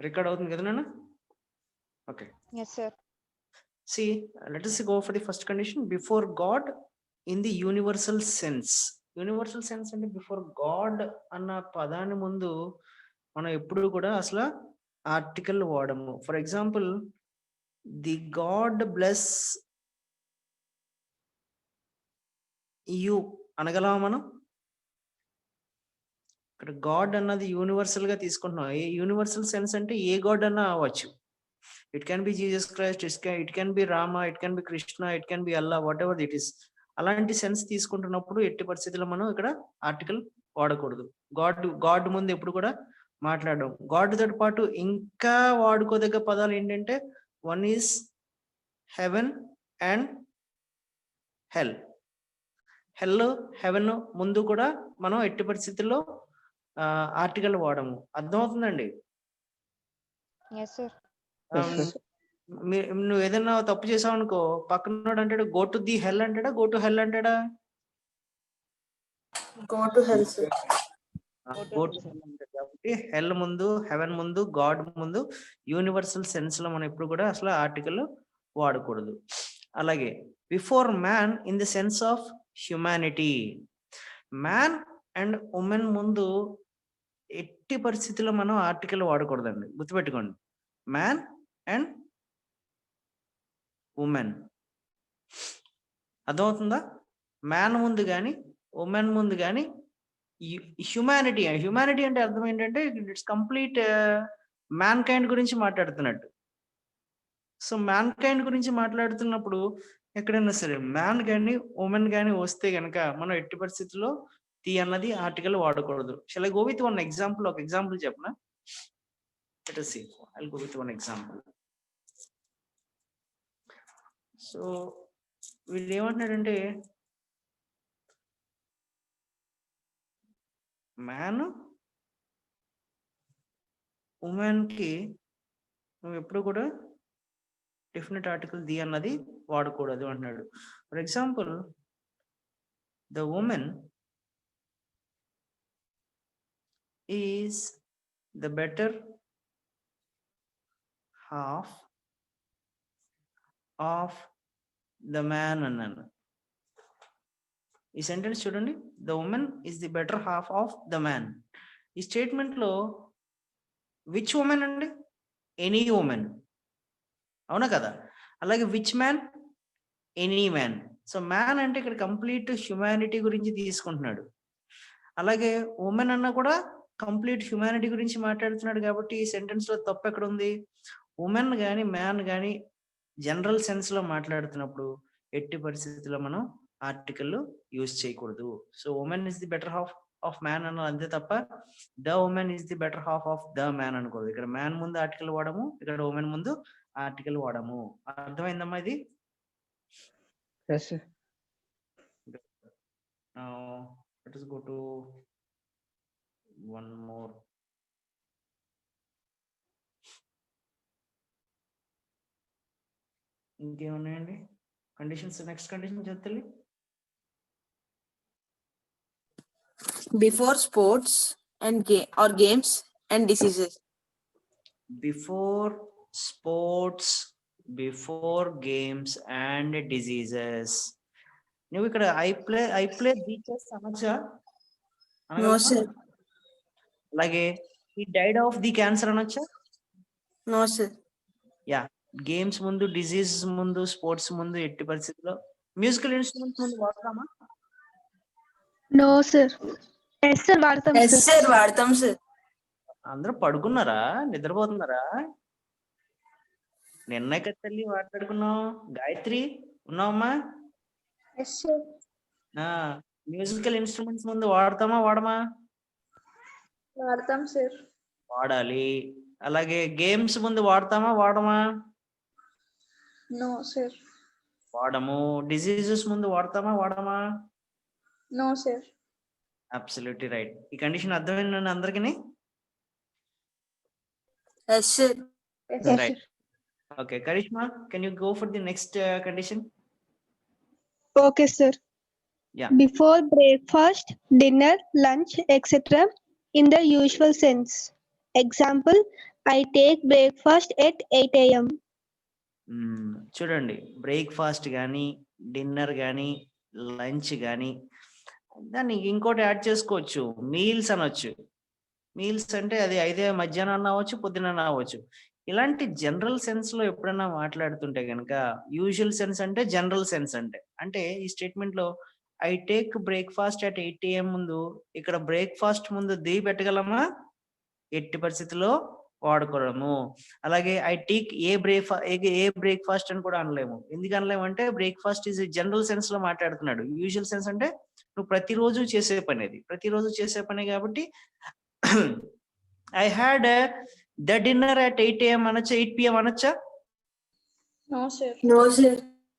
Record అవుతుంది కదా నాన్న? Okay. Yes, sir. See, let us go for the first condition. Before God in the universal sense. Universal sense అంటే before God అన్న పదాన్ని ముందు మనం ఎప్పుడు కూడా అసలు ఆర్టికల్ వాడము. For example, the God bless you అనగలమా మనం? ఇక్కడ గాడ్ అన్నది యూనివర్సల్ గా తీసుకుంటున్నాం. ఏ యూనివర్సల్ సెన్స్ అంటే ఏ గాడ్ అన్నా అవ్వచ్చు. It can be Jesus Christ, it can be Rama, it can be Krishna, it can be Allah, what ever it is. అలాంటి సెన్స్ తీసుకుంటున్నప్పుడు ఎట్టి పరిస్థితుల్లో మనం ఇక్కడ ఆర్టికల్ వాడకూడదు. గాడ్ ముందు ఎప్పుడు కూడా మాట్లాడడం. గాడ్ తోటి పాటు ఇంకా వాడుకోదగ్గ పదాలు ఏంటంటే, one is heaven and hell. Hell, heaven ముందు కూడా మనం ఎట్టి పరిస్థితుల్లో ఆర్టికల్ వాడము. అర్థమవుతుందండి? Yes, sir. నువ్వు ఏదైనా తప్పు చేసావు అనుకో, పక్కన అంటాడు గో టు ది హెల్ అంటాడా, గో టు హెల్ అంటాడా? Go to hell, sir. Go to hell అంటాడు. కాబట్టి హెల్ ముందు, హెవెన్ ముందు, గాడ్ ముందు యూనివర్సల్ సెన్స్ లో మనం ఎప్పుడు కూడా అసలు ఆర్టికల్ వాడకూడదు. అలాగే before man in the sense of humanity. Man and women ముందు ఎట్టి పరిస్థితుల్లో మనం ఆర్టికల్ వాడకూడదండి, గుర్తుపెట్టుకోండి. Man and women. అర్థమవుతుందా? మ్యాన్ ముందు కానీ ఉమెన్ ముందు కానీ హ్యుమానిటీ. హ్యుమానిటీ అంటే అర్థం ఏంటంటే ఇట్స్ కంప్లీట్ మ్యాన్ కైండ్ గురించి మాట్లాడుతున్నట్టు. సో మ్యాన్ కైండ్ గురించి మాట్లాడుతున్నప్పుడు ఎక్కడైనా సరే మ్యాన్ కానీ ఉమెన్ కానీ వస్తే గనక మనం ఎట్టి పరిస్థితుల్లో ది అన్నది ఆర్టికల్ వాడకూడదు. Shall I go with one example? ఒక ఎగ్జాంపుల్ చెప్పనా? Let us see. I'll go with one example. So వీళ్ళు ఏమంటున్నాడంటే, మ్యాన్ ఉమెన్ కి నువ్వు ఎప్పుడు కూడా డెఫినెట్ ఆర్టికల్ ది అన్నది వాడకూడదు అంటున్నాడు. For example, the women is the better half of the man అన్నాను. ఈ సెంటెన్స్ చూడండి, the women is the better half of the man. ఈ స్టేట్మెంట్ లో విచ్ ఉమెన్ అండి? ఎనీ ఉమెన్, అవునా కదా? అలాగే which man? Any man. So man అంటే ఇక్కడ కంప్లీట్ హ్యుమానిటీ గురించి తీసుకుంటున్నాడు. అలాగే ఉమెన్ అన్న కూడా కంప్లీట్ హ్యుమానిటీ గురించి మాట్లాడుతున్నాడు. కాబట్టి ఈ సెంటెన్స్ లో తప్పు ఎక్కడ ఉంది? ఉమెన్ కానీ మ్యాన్ కానీ జనరల్ సెన్స్ లో మాట్లాడుతున్నప్పుడు ఎట్టి పరిస్థితుల్లో మనం ఆర్టికల్ యూజ్ చేయకూడదు. So women is the better half of man అన్న అంతే తప్ప the women is the better half of the man అనుకోదు. ఇక్కడ మ్యాన్ ముందు ఆర్టికల్ వాడము, ఇక్కడ ఉమెన్ ముందు ఆర్టికల్ వాడము. అర్థమైందమ్మా ఇది? Yes, sir. Now let us go to one more. ఇంకేమున్నాయండి కండిషన్స్? నెక్స్ట్ కండిషన్ చెప్తాలి. Before sports and games and diseases. Before sports, before games and diseases. నువ్వు ఇక్కడ ఐ ప్లే బీచెస్ అనొచ్చా? No, sir. అలాగే ఈ డైడ్ ఆఫ్ ది క్యాన్సర్ అనొచ్చా? No, sir. Yeah. Games ముందు, disease ముందు, స్పోర్ట్స్ ముందు ఎట్టి పరిస్థితుల్లో మ్యూజికల్ ఇన్స్ట్రుమెంట్స్ ముందు వాడతామా? No sir. ఎస్ సార్ వాడతాం Yes, సార్. sir. వాడతాం సార్. అందరూ పడుకున్నారా, నిద్రపోతున్నారా? నిన్న కదా తల్లి మాట్లాడుకున్నాం. గాయత్రి ఉన్నావమ్మా? Yes sir. మ్యూజికల్ ఇన్స్ట్రుమెంట్స్ ముందు వాడతామా వాడమా? వాడతాం సార్. వాడాలి. అలాగే గేమ్స్ ముందు వాడతామా వాడమా? No sir. వాడము. డిసీజెస్ ముందు వాడతామా వాడమా? No sir. Absolutely right. ఈ కండిషన్ అర్థమైందండి అందరికీ? Yes, sir. Yes right. Okay Karishma, can you go for the next condition? Okay sir. Yeah. Before breakfast, dinner, lunch, etc. in the usual sense. Example, I take breakfast at 8 a.m. చూడండి, breakfast కానీ, dinner కానీ, lunch కానీ, దాన్ని ఇంకోటి add చేసుకోవచ్చు, meals అనొచ్చు. Meals అంటే అది అయితే మధ్యాహ్నం అవ్వచ్చు, పొద్దున అవ్వచ్చు. ఇలాంటి జనరల్ సెన్స్ లో ఎప్పుడైనా మాట్లాడుతుంటే కనుక యూజువల్ సెన్స్ అంటే జనరల్ సెన్స్ అంటే ఈ స్టేట్మెంట్ లో I take breakfast at 8 AM ముందు ఇక్కడ బ్రేక్ఫాస్ట్ ముందు ది పెట్టగలమా? ఎట్టి పరిస్థితిలో వాడుకోవడము. అలాగే ఐ టేక్ ఏ బ్రేక్ఫాస్ట్ అని కూడా అనలేము. ఎందుకు అనలేము అంటే బ్రేక్ఫాస్ట్ ఈజ్ జనరల్ సెన్స్ లో మాట్లాడుతున్నాడు. యూజువల్ సెన్స్ అంటే నువ్వు ప్రతిరోజు చేసే పని, అది ప్రతిరోజు చేసే పని కాబట్టి I had the dinner at 8 AM అనొచ్చా, 8 PM అనొచ్చా? No, sir. No, sir.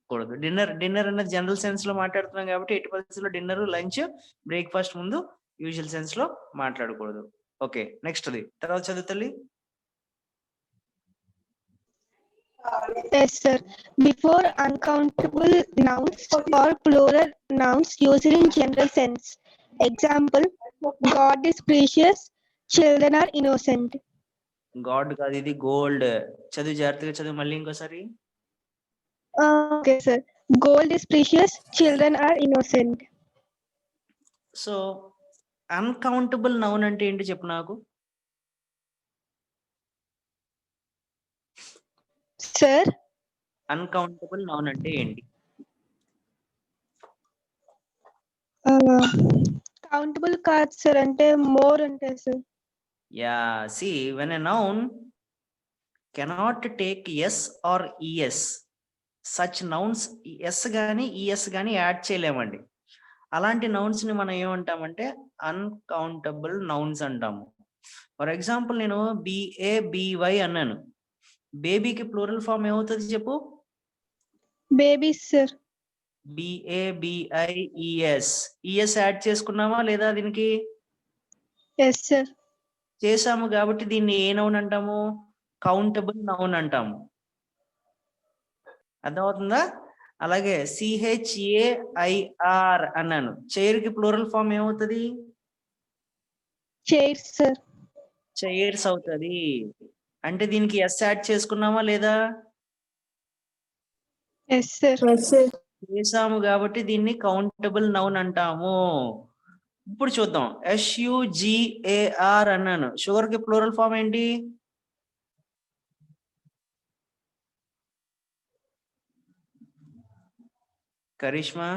కూడదు. డిన్నర్ అన్నది జనరల్ సెన్స్ లో మాట్లాడుతున్నాం కాబట్టి ఎట్టి పరిస్థితుల్లో డిన్నర్, లంచ్, బ్రేక్ఫాస్ట్ ముందు యూజువల్ సెన్స్ లో మాట్లాడకూడదు. ఓకే, నెక్స్ట్ అది తర్వాత చదువు తల్లి. Yes, sir. Before uncountable nouns or plural nouns used in general sense. Example, God is precious, children are innocent. God కాదు, ఇది గోల్డ్. చదువు జాగ్రత్తగా చదువు మళ్ళీ ఇంకోసారి. Okay, sir. Gold is precious, children are innocent. So uncountable noun అంటే ఏంటి చెప్పు నాకు. Sir, అన్కౌంటబుల్ నౌన్ అంటే ఏంటి? countable కాదు సార్, అంటే మోర్ అంటే sir. Yeah, see when a noun cannot take S or ES, such nouns S కానీ ఈఎస్ కానీ యాడ్ చేయలేమండి. అలాంటి నౌన్స్ ని మనం ఏమంటామంటే అన్కౌంటబుల్ నౌన్స్ అంటాము. ఫర్ ఎగ్జాంపుల్ నేను BABY అన్నాను. బేబీకి ప్లూరల్ ఫామ్ ఏమవుతుంది చెప్పు? Babies sir. BABIES. ES add చేసుకున్నామా లేదా దీనికి? Yes sir. చేసాము కాబట్టి దీన్ని ఏ నౌన్ అంటాము? కౌంటబుల్ నౌన్ అంటాము. అర్థమవుతుందా? అలాగే CHAIR అన్నాను. చైర్ కి ప్లూరల్ ఫామ్ ఏమవుతుంది? Chairs sir. చైర్స్ అవుతుంది. అంటే దీనికి ఎస్ యాడ్ చేసుకున్నామా లేదా? Yes sir. Yes, sir. చేసాము కాబట్టి దీన్ని కౌంటబుల్ నౌన్ అంటాము. ఇప్పుడు చూద్దాం, SUGAR అన్నాను. షుగర్ కి ప్లూరల్ ఫామ్ ఏంటి? కరిష్మా.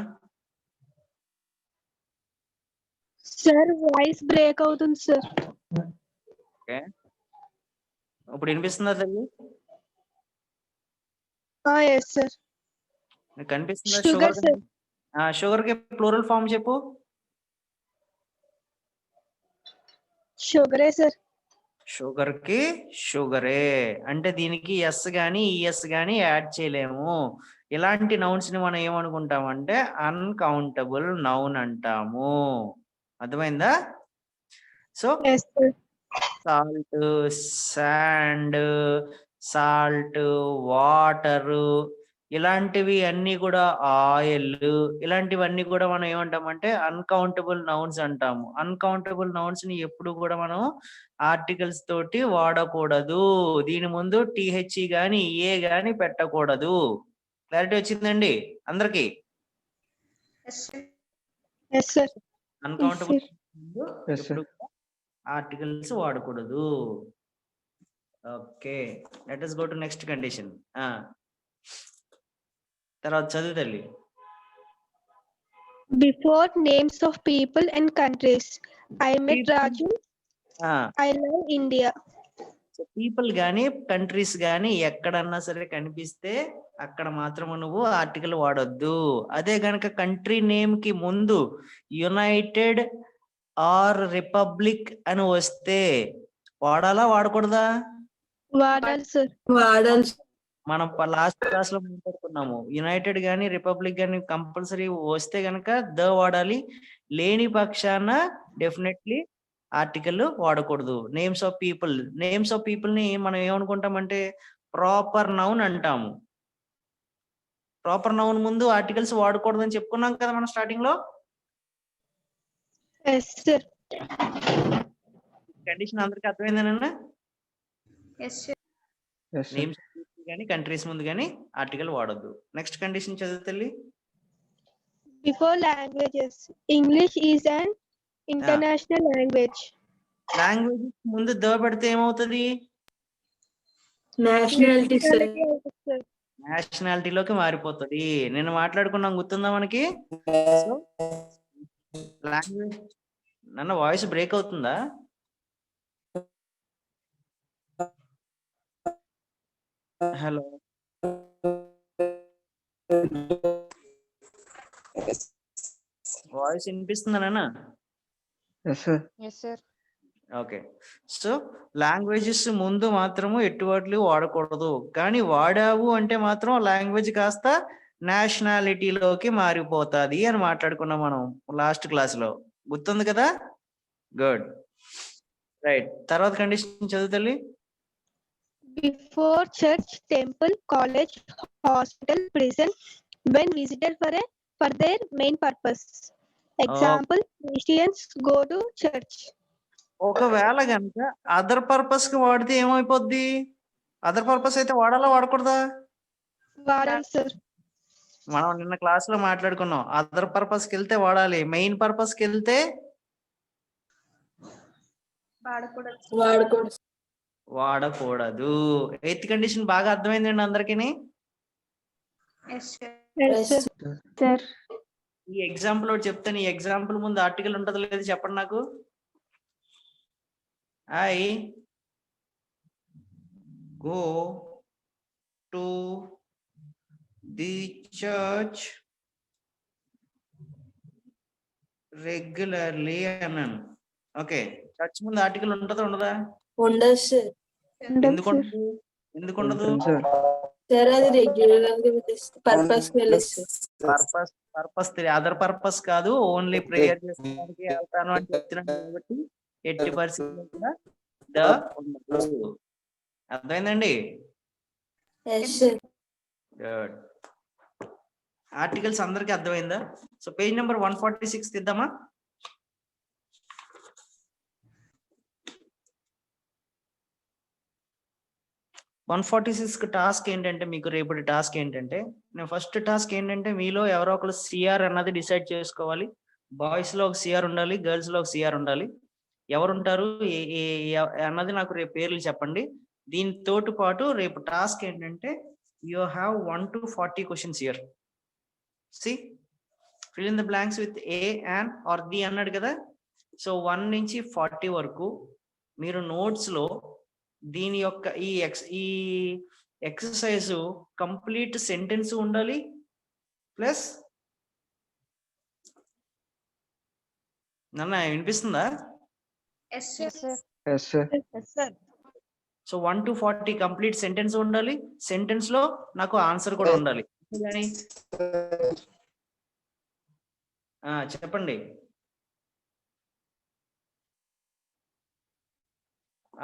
సార్ వాయిస్ బ్రేక్ అవుతుంది సార్. ఓకే, ఇప్పుడు వినిపిస్తుందా తల్లి? Yes sir. నీకు కనిపిస్తుందా? Sugar, sir. షుగర్ కి ప్లూరల్ ఫామ్ చెప్పు. షుగరే సార్. షుగర్ కి షుగరే. అంటే దీనికి ఎస్ గాని ఈఎస్ గాని యాడ్ చేయలేము. ఇలాంటి నౌన్స్ ని మనం ఏమనుకుంటామంటే అన్కౌంటబుల్ నౌన్ అంటాము. అర్థమైందా? So yes sir. Salt, sand, salt, water, ఇలాంటివి అన్ని కూడా, ఆయిల్, ఇలాంటివన్నీ కూడా మనం ఏమంటామంటే అన్కౌంటబుల్ నౌన్స్ అంటాము. అన్కౌంటబుల్ నౌన్స్ ని ఎప్పుడు కూడా మనం ఆర్టికల్స్ తోటి వాడకూడదు. దీని ముందు THE గాని ఏ గాని పెట్టకూడదు. క్లారిటీ వచ్చిందండి అందరికి? Yes sir. Uncountable Yes, sir. Articles వాడకూడదు. Okay, let us go to next condition. తర్వాత చదువు తల్లి. Before names of people and countries. I met People. Raju. I love India. People గాని కంట్రీస్ గాని ఎక్కడన్నా సరే కనిపిస్తే అక్కడ మాత్రం నువ్వు ఆర్టికల్ వాడొద్దు. అదే గనక కంట్రీ నేమ్ కి ముందు యునైటెడ్ ఆర్ రిపబ్లిక్ అని వస్తే వాడాలా వాడకూడదా? వాడాలి సార్. వాడాలి. మనం లాస్ట్ క్లాస్ లో మాట్లాడుకున్నాము. యునైటెడ్ గాని రిపబ్లిక్ గాని కంపల్సరీ వస్తే గనక ద వాడాలి. లేని పక్షాన డెఫినెట్లీ ఆర్టికల్ వాడకూడదు. నేమ్స్ ఆఫ్ పీపుల్ ని మనం ఏమనుకుంటామంటే ప్రాపర్ నౌన్ అంటాము. ప్రాపర్ నౌన్ ముందు ఆర్టికల్స్ వాడకూడదు అని చెప్పుకున్నాం కదా మనం స్టార్టింగ్ లో. Yes sir. కండిషన్ అందరికి అర్థమైందేనా? Yes, sir. నేమ్స్ కానీ కంట్రీస్ ముందు కానీ ఆర్టికల్ వాడొద్దు. నెక్స్ట్ కండిషన్ చదువు తల్లి. Before languages, English is an international language. Language ముందు ద పెడితే ఏమవుతుంది? Nationality, sir. Sir. నేషనాలిటీలోకి మారిపోతుంది. నేను మాట్లాడుకున్నాం గుర్తుందా మనకి? లాంగ్వేజ్ నన్న వాయిస్ బ్రేక్ అవుతుందా? హలో, వాయిస్ వినిపిస్తుందా నాన్న? Yes, sir. Yes, sir. Okay. So languages ముందు మాత్రము ఎటువంటి వాడకూడదు, కానీ వాడావు అంటే మాత్రం లాంగ్వేజ్ కాస్త నేషనాలిటీలోకి మారిపోతుంది అని మాట్లాడుకున్నాం మనం లాస్ట్ క్లాస్ లో, గుర్తుంది కదా? Good, right. తర్వాత కండిషన్ చదువు తల్లి. Before church, temple, college, hospital, prison, when visited for their main purpose. Example, Christians go to church. ఒకవేళ కనుక అదర్ పర్పస్ కి వాడితే ఏమైపోద్ది? అదర్ పర్పస్ అయితే వాడాలా వాడకూడదా? వాడాలి సార్. మనం నిన్న క్లాస్ లో మాట్లాడుకున్నాం, అదర్ పర్పస్ కి వెళ్తే వాడాలి, మెయిన్ పర్పస్ కి వెళ్తే వాడకూడదు. ఎయిత్ కండిషన్ బాగా అర్థమైందండి అందరికీ? Yes, sir. Yes, sir. ఈ ఎగ్జాంపుల్ ఒకటి చెప్తాను. ఈ ఎగ్జాంపుల్ ముందు ఆర్టికల్ ఉంటది లేదు చెప్పండి నాకు. I go to the church regularly అన్నాను. ఓకే, చర్చ్ ముందు ఆర్టికల్ ఉంటదా ఉండదా? ఉండదు, sir. ఎందుకు ఉండదు? ఎందుకు ఉండదు? Sir. Sir, అది regular purpose purpose other purpose కాదు, ఓన్లీ ప్రేయర్ చేసుకోవడానికి వెళ్తాను అని చెప్తున్నాను కాబట్టి ఎట్టి పరిస్థితుల్లో కూడా ద ఉండదు. అర్థమైందండి? Yes, sir. గుడ్. ఆర్టికల్స్ అందరికి అర్థమైందా? So page number 146 తీద్దామా? టాస్క్ ఏంటంటే, మీకు రేపటి టాస్క్ ఏంటంటే, నేను ఫస్ట్ టాస్క్ ఏంటంటే మీలో ఎవరో ఒకరు సిఆర్ అన్నది డిసైడ్ చేసుకోవాలి. బాయ్స్ లో ఒక సిఆర్ ఉండాలి, గర్ల్స్ లో ఒక సిఆర్ ఉండాలి. ఎవరు ఉంటారు అన్నది నాకు రేపు పేర్లు చెప్పండి. దీనితో పాటు రేపు టాస్క్ ఏంటంటే, you have 1 to 40 questions here. See fill in the blanks with a and or the అన్నాడు కదా. సో 1 నుంచి 40 వరకు మీరు నోట్స్ లో దీని యొక్క ఈ ఎక్సర్సైజ్ కంప్లీట్ సెంటెన్స్ ఉండాలి, ప్లస్ నన్న వినిపిస్తుందా? Yes, Yes, sir. sir. Yes, sir. Yes, sir. So 1 to 40 complete sentence ఉండాలి, సెంటెన్స్ లో నాకు ఆన్సర్ కూడా ఉండాలి. చెప్పండి,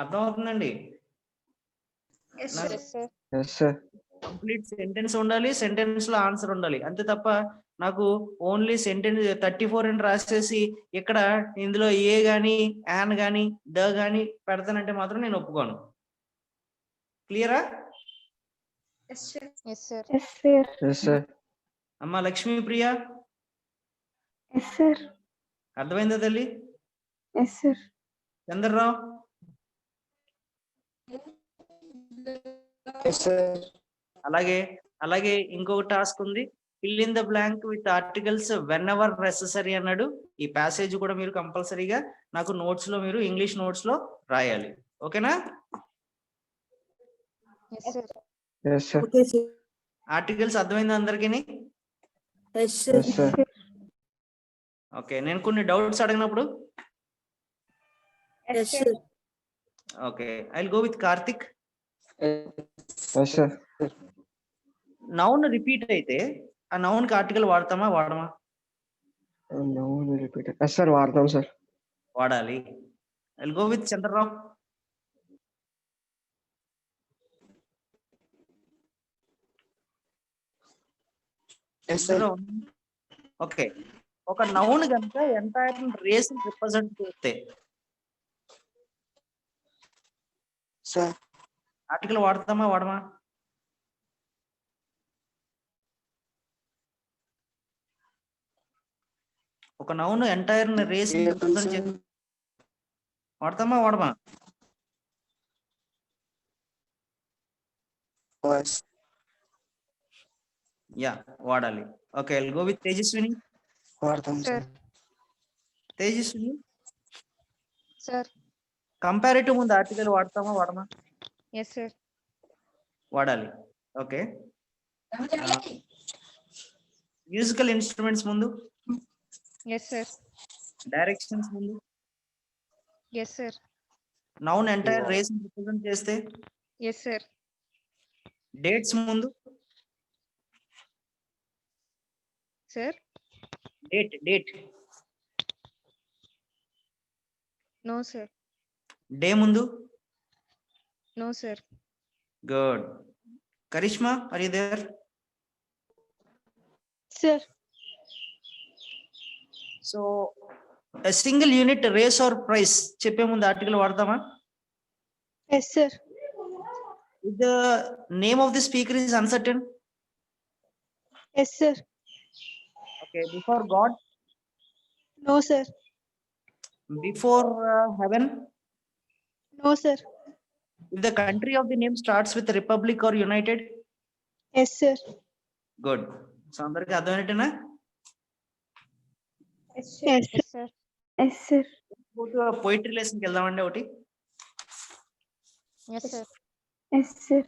అర్థమవుతుందండి? Yes, sir. Yes, sir. Yes, sir. Complete sentence ఉండాలి, సెంటెన్స్ లో ఆన్సర్ ఉండాలి. అంతే తప్ప నాకు ఓన్లీ సెంటెన్స్ 34 అని రాసేసి ఇక్కడ ఇందులో ఏ గాని యాన్ గాని ద గాని పెడతానంటే మాత్రం నేను ఒప్పుకోను. క్లియరా? Yes, sir. Yes, sir. Yes, sir. Yes, sir. అమ్మా లక్ష్మీ ప్రియ, Yes, sir. అర్థమైందా తల్లి? Yes, sir. Chandrarao, Yes, sir. అలాగే ఇంకొక టాస్క్ ఉంది, fill in the blank with articles when ever necessary అన్నాడు. ఈ ప్యాసేజ్ కూడా మీరు కంపల్సరీగా నాకు నోట్స్ లో, మీరు ఇంగ్లీష్ నోట్స్ లో రాయాలి. ఓకేనా? Yes, sir. Yes, sir. Okay, sir. Articles అర్థమైందా అందరికీ? Yes, sir. Yes, sir. Okay, నేను కొన్ని డౌట్స్ అడిగినప్పుడు Yes, sir. Okay, I will go with Karthik. Yes, sir. Noun repeat అయితే ఆ నౌన్ కి ఆర్టికల్ వాడతామా వాడమా? No, repeat it. Yes, sir. వాడతాం సార్. వాడాలి. I will go with Chandrarao. Yes, sir. Okay, ఒక నౌన్ కనుక ఎంటైర్ రేస్ రిప్రజెంట్ చేస్తే Sir. ఆర్టికల్ వాడతామా వాడమా? ఒక నౌన్ ఎంటైర్ రేస్ వాడతామా వాడమా? Was. యా వాడాలి. Okay, I'll go with Tejaswini. వాడతాం Sir. Sir. Tejaswini, Sir. Comparative ముందు ఆర్టికల్ వాడతామా వాడమా? Yes, sir. వాడాలి. ఓకే, మ్యూజికల్ ఇన్స్ట్రుమెంట్స్ ముందు, Yes, sir. డైరెక్షన్స్ ముందు, Yes, sir. Noun entire race represent చేస్తే, Yes, sir. డేట్స్ ముందు, Sir. Date No, sir. Day ముందు. No, sir. Good. Karishma, are you there? Sir. So a single unit race or price చెప్పే ముందు article వాడతామా? Yes, sir. If the name of the speaker is uncertain, Yes, sir. okay, before God, No, sir. before heaven, No, sir. if the country of the name starts with republic or united, Yes, sir. good. So అందరికి అర్థమైనట్టేనా? Yes, sir. Yes, sir. Yes, sir. Poetry లెసన్కి వెళ్దామండి ఒకటి. Yes, sir. Yes, sir.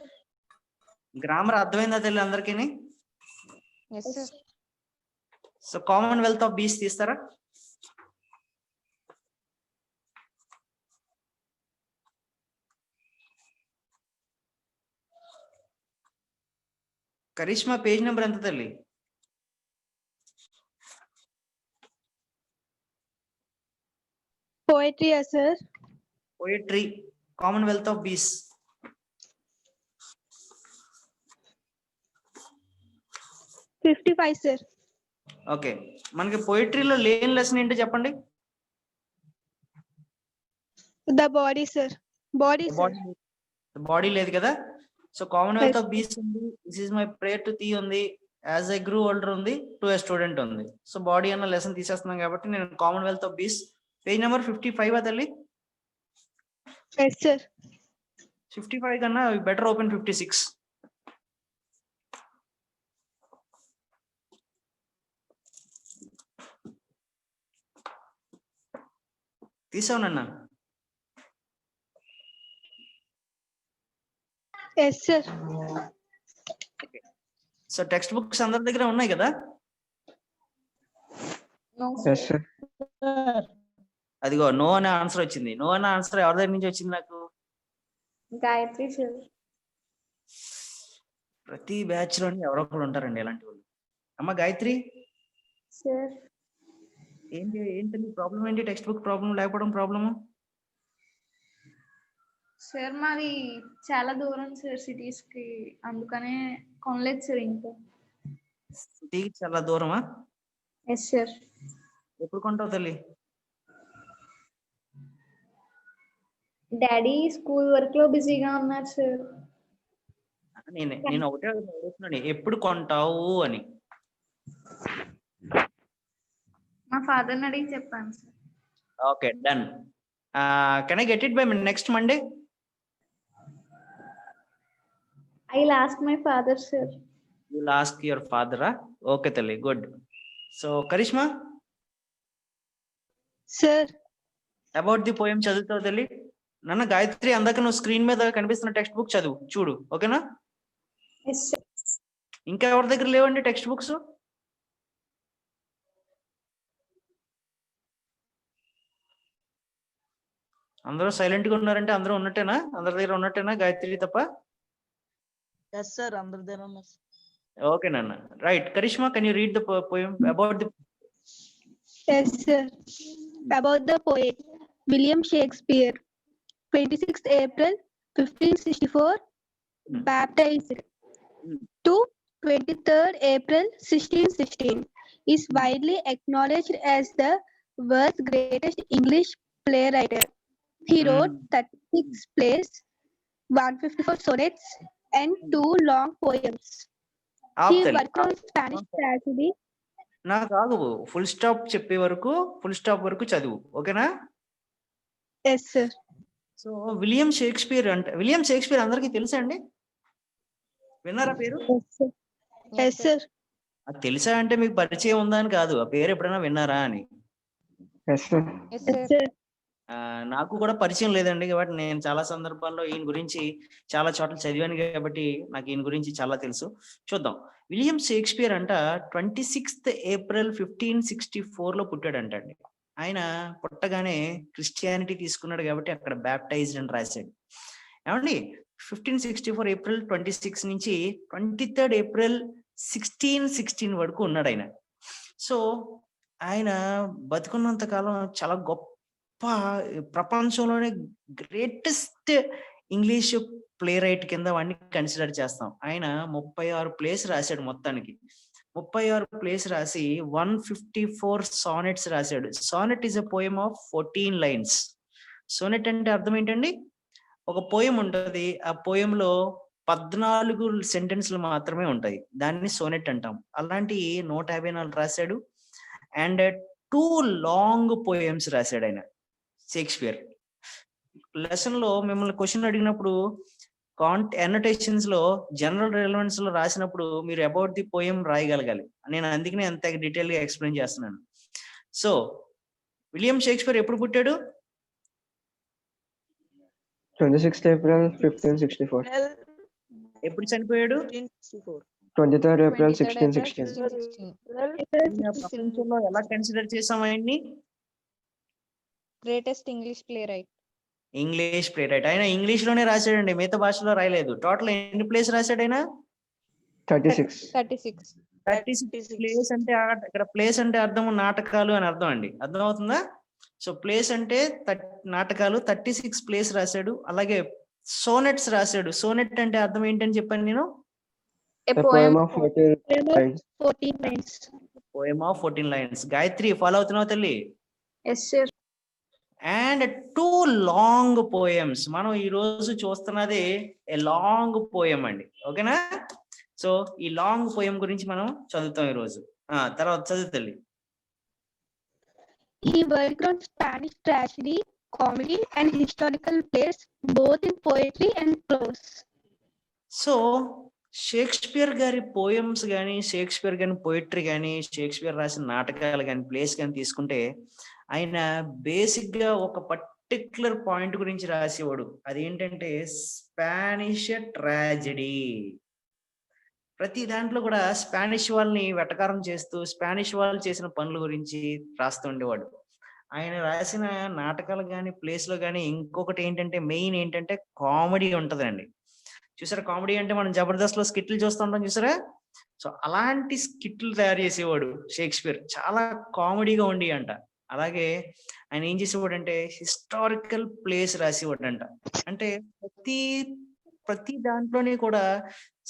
Grammar అర్థమైందా తెలి అందరికీ? Yes, sir. So commonwealth of bees తీస్తారా? Karishma page number ఎంత తల్లి? Poetry, yes, sir. Poetry Commonwealth of బీస్. 55, sir. ఓకే, మనకి పోయిటరీలో లేని లెసన్ ఏంటో చెప్పండి. The body, sir. Body, sir. Body లేదు కదా. సో కామన్వెల్త్ ఆఫ్ బీస్ ఉంది, this is my prayer to thee ఉంది, యాజ్ ఐ గ్రూ ఓల్డర్ ఉంది, టు ఏ స్టూడెంట్ ఉంది. సో బాడీ అన్న లెసన్ తీసేస్తున్నాం కాబట్టి నేను commonwealth of bees page number 55 తల్లి. Yes, sir. 55 కన్నా బెటర్ ఓపెన్ 56. తీసావునన్నా? Yes, sir. So text books అందరి దగ్గర ఉన్నాయి కదా? No, Yes, sir. అదిగో నో అనే ఆన్సర్ వచ్చింది. నో అనే ఆన్సర్ ఎవరి దగ్గర నుంచి వచ్చింది నాకు? Gayatri, sir. ప్రతి బ్యాచ్ లోని ఎవరో ఒకరు ఉంటారండి ఇలాంటి వాళ్ళు. అమ్మ గాయత్రి, Sir. ఏంటి ప్రాబ్లం ఏంటి? టెక్స్ట్ బుక్ ప్రాబ్లం లేకపోవడం ప్రాబ్లము? సార్ మాది చాలా దూరం సార్ సిటీస్ కి, అందుకనే కొనలేదు సార్ ఇంకా. సిటీకి చాలా దూరమా? Yes sir. ఎప్పుడు కొంటావు తల్లి? డాడీ స్కూల్ వర్క్ లో బిజీగా ఉన్నారు సార్. నేను ఒకటే అడుగుతున్నాను, ఎప్పుడు కొంటావు అని. మా ఫాదర్ని అడిగి చెప్పాను సార్. Okay, done. Can I get it by next Monday? I will ask my father sir. You will ask your ఫాదరా? ఓకే తల్లి, good. So Karishma, Sir. About the poem చదువుతావు తల్లి? నాన్న గాయత్రి, అందాక నువ్వు స్క్రీన్ మీద కనిపిస్తున్న టెక్స్ట్ బుక్ చదువు, చూడు, ఓకేనా? Yes sir. ఇంకా ఎవరి దగ్గర లేవండి టెక్స్ట్ బుక్స్? అందరూ సైలెంట్ గా ఉన్నారంటే అందరూ ఉన్నట్టేనా? అందరి దగ్గర ఉన్నట్టేనా గాయత్రి తప్ప? Yes, sir. Under there on us. Okay నాన్న, right. Karishma, can you read the poem about the? Yes, sir. About the poet William Shakespeare, 26th April 1564, baptized, to 23rd April 1616, is widely acknowledged as the world's greatest English playwright. He wrote 36 plays, 154 sonnets, and 2 long poems. ఆపు He తల్లి. worked on Spanish tragedy. నాకు ఆగు, full stop చెప్పే వరకు full stop వరకు చదువు, ఓకేనా? Yes, sir. So William Shakespeare అంటే, విలియం షేక్స్పియర్ అందరికీ తెలుసా అండి? విన్నారా పేరు? Yes, sir. Yes, sir. అది తెలుసా అంటే మీకు పరిచయం ఉందా అని కాదు, ఆ పేరు ఎప్పుడైనా విన్నారా అని. Yes sir. Yes, Yes, sir. sir. నాకు కూడా పరిచయం లేదండి, కాబట్టి నేను చాలా సందర్భాల్లో ఈయన గురించి చాలా చోట్ల చదివాను కాబట్టి నాకు ఈయన గురించి చాలా తెలుసు. చూద్దాం. విలియం షేక్స్పియర్ అంట 26th April 1564 లో పుట్టాడంట అండి. ఆయన పుట్టగానే క్రిస్టియానిటీ తీసుకున్నాడు కాబట్టి అక్కడ బ్యాప్టైజ్డ్ అని రాశాడు. ఏమండి 1564 April 26 నుంచి 23rd April 1616 వరకు ఉన్నాడు ఆయన. సో ఆయన బతుకున్నంత కాలం చాలా గొప్ప ప్రపంచంలోనే గ్రేటెస్ట్ ఇంగ్లీష్ ప్లే రైట్ కింద వాడిని కన్సిడర్ చేస్తాం. ఆయన 36 ప్లేస్ రాశాడు. మొత్తానికి 36 ప్లేస్ రాసి 154 సానెట్స్ రాశాడు. Sonnet is a poem of 14 lines. Sonet అంటే అర్థం ఏంటండి? ఒక పోయం ఉంటుంది, ఆ పోయంలో 14 సెంటెన్స్లు మాత్రమే ఉంటాయి, దాన్ని సోనెట్ అంటాం. అలాంటి 154 రాశాడు. అండ్ 2 లాంగ్ పోయమ్స్ రాశాడు ఆయన షేక్స్పియర్. లెసన్ లో మిమ్మల్ని క్వశ్చన్ అడిగినప్పుడు అన్నోటేషన్స్ లో జనరల్ రిలవెన్స్ లో రాసినప్పుడు మీరు అబౌట్ ది పోయం రాయగలగాలి. నేను అందుకనే అంత డీటెయిల్ గా ఎక్స్ప్లెయిన్ చేస్తున్నాను. సో విలియం షేక్స్పియర్ ఎప్పుడు పుట్టాడు? 26th April 1564. ఎప్పుడు చనిపోయాడు? 23rd April 23rd April 1616. 1616. ప్రపంచంలో ఎలా కన్సిడర్ చేసాం ఆయన్ని? Greatest English playwright. English play right. ఆయన ఇంగ్లీష్ లోనే రాశాడండి, మిగతా భాషలో రాయలేదు. టోటల్ ఎన్ని ప్లేస్ రాశాడు ఆయన? 36. 36. 36 ప్లేస్ అంటే ఇక్కడ ప్లేస్ అంటే అర్థం నాటకాలు అని అర్థం అండి, అర్థం అవుతుందా? సో ప్లేస్ అంటే నాటకాలు. 36 ప్లేస్ రాశాడు. అలాగే సోనెట్స్ రాశాడు. సోనెట్ అంటే అర్థం ఏంటని చెప్పాను నేను? A A poem poem of 14 lines. 14 lines. Poem of 14 lines. Gayatri follow అవుతున్నావు తల్లి? Yes sir. And 2 long poems. మనం ఈ రోజు చూస్తున్నది ఏ లాంగ్ పోయం అండి, ఓకేనా? సో ఈ లాంగ్ పోయం గురించి మనం చదువుతాం ఈ రోజు. తర్వాత చదువుతల్లి. He worked on Spanish tragedy, comedy, and historical plays, both in poetry and prose. So Shakespeare గారి పోయమ్స్ కానీ, షేక్స్పియర్ గారి పోయిటరీ కానీ, షేక్స్పియర్ రాసిన నాటకాలు కానీ, ప్లేస్ కానీ తీసుకుంటే ఆయన బేసిక్ గా ఒక పర్టిక్యులర్ పాయింట్ గురించి రాసేవాడు. అదేంటంటే స్పానిష్ ట్రాజెడీ. ప్రతి దాంట్లో కూడా స్పానిష్ వాళ్ళని వెటకారం చేస్తూ స్పానిష్ వాళ్ళు చేసిన పనుల గురించి రాస్తూ ఉండేవాడు. ఆయన రాసిన నాటకాలు కానీ, ప్లేస్ లో కానీ ఇంకొకటి ఏంటంటే మెయిన్ ఏంటంటే కామెడీ ఉంటదండి. చూసారా, కామెడీ అంటే మనం జబర్దస్త్ లో స్కిట్లు చూస్తుంటాం చూసారా? సో అలాంటి స్కిట్లు తయారు చేసేవాడు షేక్స్పియర్. చాలా కామెడీగా ఉండి అంట. అలాగే ఆయన ఏం చేసేవాడు అంటే హిస్టారికల్ ప్లేస్ రాసేవాడు అంట. అంటే ప్రతి దాంట్లోని కూడా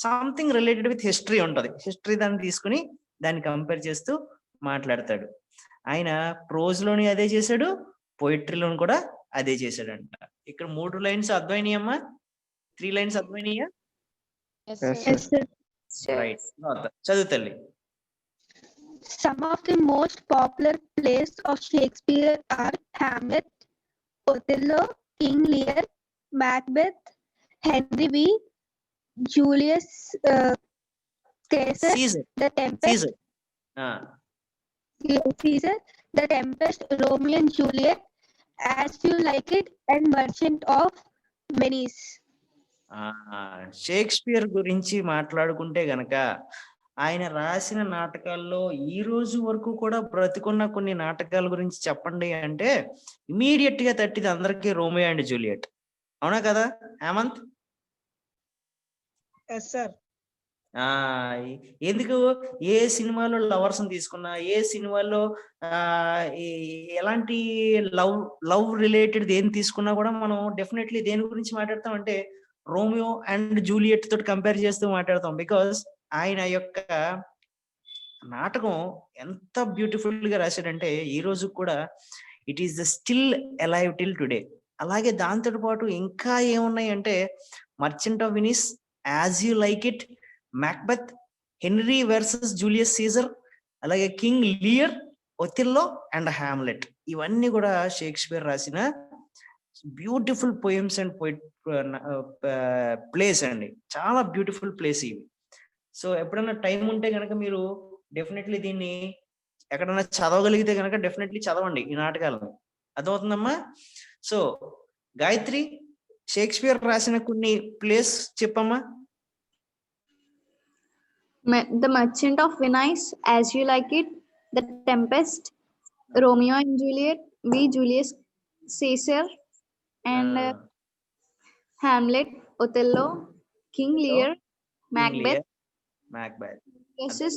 సంథింగ్ రిలేటెడ్ విత్ హిస్టరీ ఉంటది. హిస్టరీ దాన్ని తీసుకుని దాన్ని కంపేర్ చేస్తూ మాట్లాడతాడు. ఆయన ప్రోజ్ లోని అదే చేశాడు, పోయిటరీలోని కూడా అదే చేశాడంట. ఇక్కడ 3 lines అర్థమైనాయమ్మా? 3 lines అర్థమైనాయా? Yes, Yes, sir. sir. Yes, sir. Right. చదువు తల్లి. Some of the most popular plays of Shakespeare are Hamlet, Othello, King Lear, Macbeth, Henry V, Julius Caesar, Caesar. The Tempest, Caesar. Caesar, The Tempest, Romeo and Juliet, As You Like It, and Merchant of Venice. Shakespeare గురించి మాట్లాడుకుంటే గనక ఆయన రాసిన నాటకాల్లో ఈ రోజు వరకు కూడా బ్రతికున్న కొన్ని నాటకాల గురించి చెప్పండి అంటే ఇమీడియట్ గా తట్టిది అందరికీ రోమియో అండ్ జూలియట్. అవునా కదా హేమంత్? Yes sir. ఎందుకు ఏ సినిమాలో లవర్స్ తీసుకున్నా, ఏ సినిమాలో ఎలాంటి లవ్ రిలేటెడ్ దేని తీసుకున్నా కూడా మనం డెఫినెట్లీ దేని గురించి మాట్లాడతాం అంటే రోమియో అండ్ జూలియట్ తోటి కంపేర్ చేస్తూ మాట్లాడతాం. బికాస్ ఆయన యొక్క నాటకం ఎంత బ్యూటిఫుల్ గా రాశాడంటే ఈ రోజు కూడా it is the still alive till today. అలాగే దాంతో పాటు ఇంకా ఏమున్నాయి అంటే merchant of Venice, as you like it, Macbeth, Henry versus Julius Caesar, అలాగే king Lear, Othello and Hamlet. ఇవన్నీ కూడా షేక్స్పియర్ రాసిన బ్యూటిఫుల్ పోయమ్స్ అండ్ ప్లేస్ అండి. చాలా బ్యూటిఫుల్ ప్లేస్ ఇవి. సో ఎప్పుడైనా టైం ఉంటే కనుక మీరు డెఫినెట్లీ దీన్ని ఎక్కడైనా చదవగలిగితే కనుక డెఫినెట్లీ చదవండి ఈ నాటకాలను. అర్థమవుతుందమ్మా? సో గాయత్రి, షేక్స్పియర్ రాసిన కొన్ని ప్లేస్ చెప్పమ్మా. The Merchant of Venice, As You Like It, The Tempest, Romeo and Juliet, Julius Caesar, and Hamlet, Othello, King Lear, Macbeth, versus